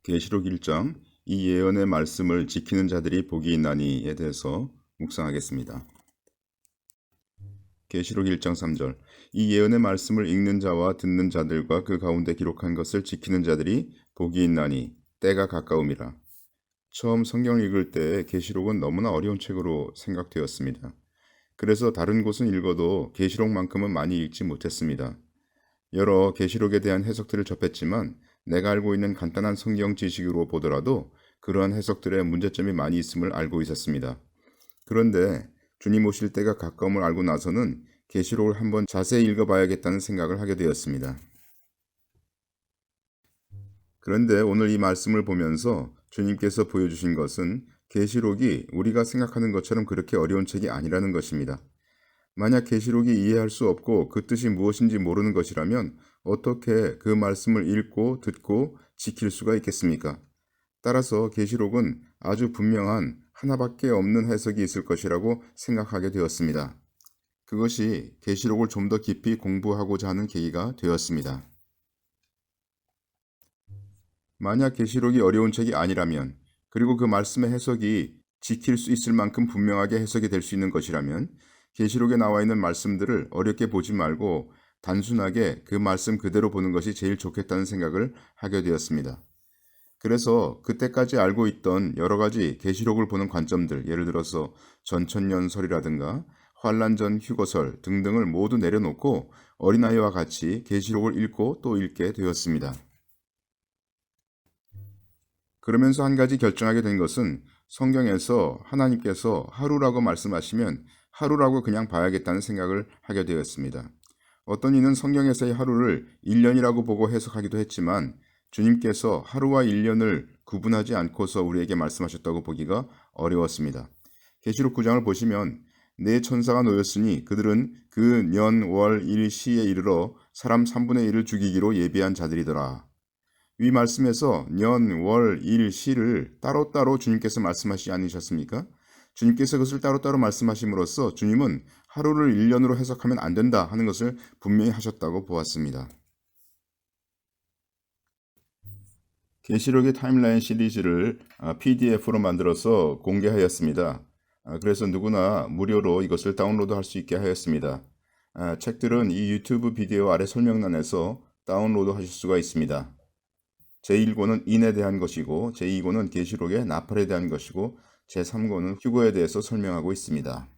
계시록 1장 이 예언의 말씀을 지키는 자들이 복이 있나니에 대해서 묵상하겠습니다. 계시록 1장 3절 이 예언의 말씀을 읽는 자와 듣는 자들과 그 가운데 기록한 것을 지키는 자들이 복이 있나니 때가 가까움이라. 처음 성경을 읽을 때 계시록은 너무나 어려운 책으로 생각되었습니다. 그래서 다른 곳은 읽어도 계시록만큼은 많이 읽지 못했습니다. 여러 계시록에 대한 해석들을 접했지만 내가 알고 있는 간단한 성경 지식으로 보더라도 그러한 해석들에 문제점이 많이 있음을 알고 있었습니다. 그런데 주님 오실 때가 가까움을 알고 나서는 계시록을 한번 자세히 읽어봐야겠다는 생각을 하게 되었습니다. 그런데 오늘 이 말씀을 보면서 주님께서 보여주신 것은 계시록이 우리가 생각하는 것처럼 그렇게 어려운 책이 아니라는 것입니다. 만약 계시록이 이해할 수 없고 그 뜻이 무엇인지 모르는 것이라면 어떻게 그 말씀을 읽고 듣고 지킬 수가 있겠습니까? 따라서 계시록은 아주 분명한 하나밖에 없는 해석이 있을 것이라고 생각하게 되었습니다. 그것이 계시록을 좀 더 깊이 공부하고자 하는 계기가 되었습니다. 만약 계시록이 어려운 책이 아니라면, 그리고 그 말씀의 해석이 지킬 수 있을 만큼 분명하게 해석이 될 수 있는 것이라면 계시록에 나와 있는 말씀들을 어렵게 보지 말고 단순하게 그 말씀 그대로 보는 것이 제일 좋겠다는 생각을 하게 되었습니다. 그래서 그때까지 알고 있던 여러 가지 계시록을 보는 관점들, 예를 들어서 전천년설이라든가 환란 전 휴거설 등등을 모두 내려놓고 어린아이와 같이 계시록을 읽고 또 읽게 되었습니다. 그러면서 한 가지 결정하게 된 것은 성경에서 하나님께서 하루라고 말씀하시면 하루라고 그냥 봐야겠다는 생각을 하게 되었습니다. 어떤 이는 성경에서의 하루를 1년이라고 보고 해석하기도 했지만 주님께서 하루와 1년을 구분하지 않고서 우리에게 말씀하셨다고 보기가 어려웠습니다. 계시록 9장을 보시면 네 천사가 놓였으니 그들은 그 년, 월, 일, 시에 이르러 사람 3분의 1을 죽이기로 예비한 자들이더라. 위 말씀에서 년, 월, 일, 시를 따로따로 주님께서 말씀하시지 않으셨습니까? 주님께서 그것을 따로따로 말씀하심으로써 주님은 하루를 1년으로 해석하면 안 된다 하는 것을 분명히 하셨다고 보았습니다. 계시록의 타임라인 시리즈를 PDF로 만들어서 공개하였습니다. 그래서 누구나 무료로 이것을 다운로드할 수 있게 하였습니다. 책들은 이 유튜브 비디오 아래 설명란에서 다운로드 하실 수가 있습니다. 제1권은 인에 대한 것이고 제2권은 계시록의 나팔에 대한 것이고 제3권은 휴거에 대해서 설명하고 있습니다.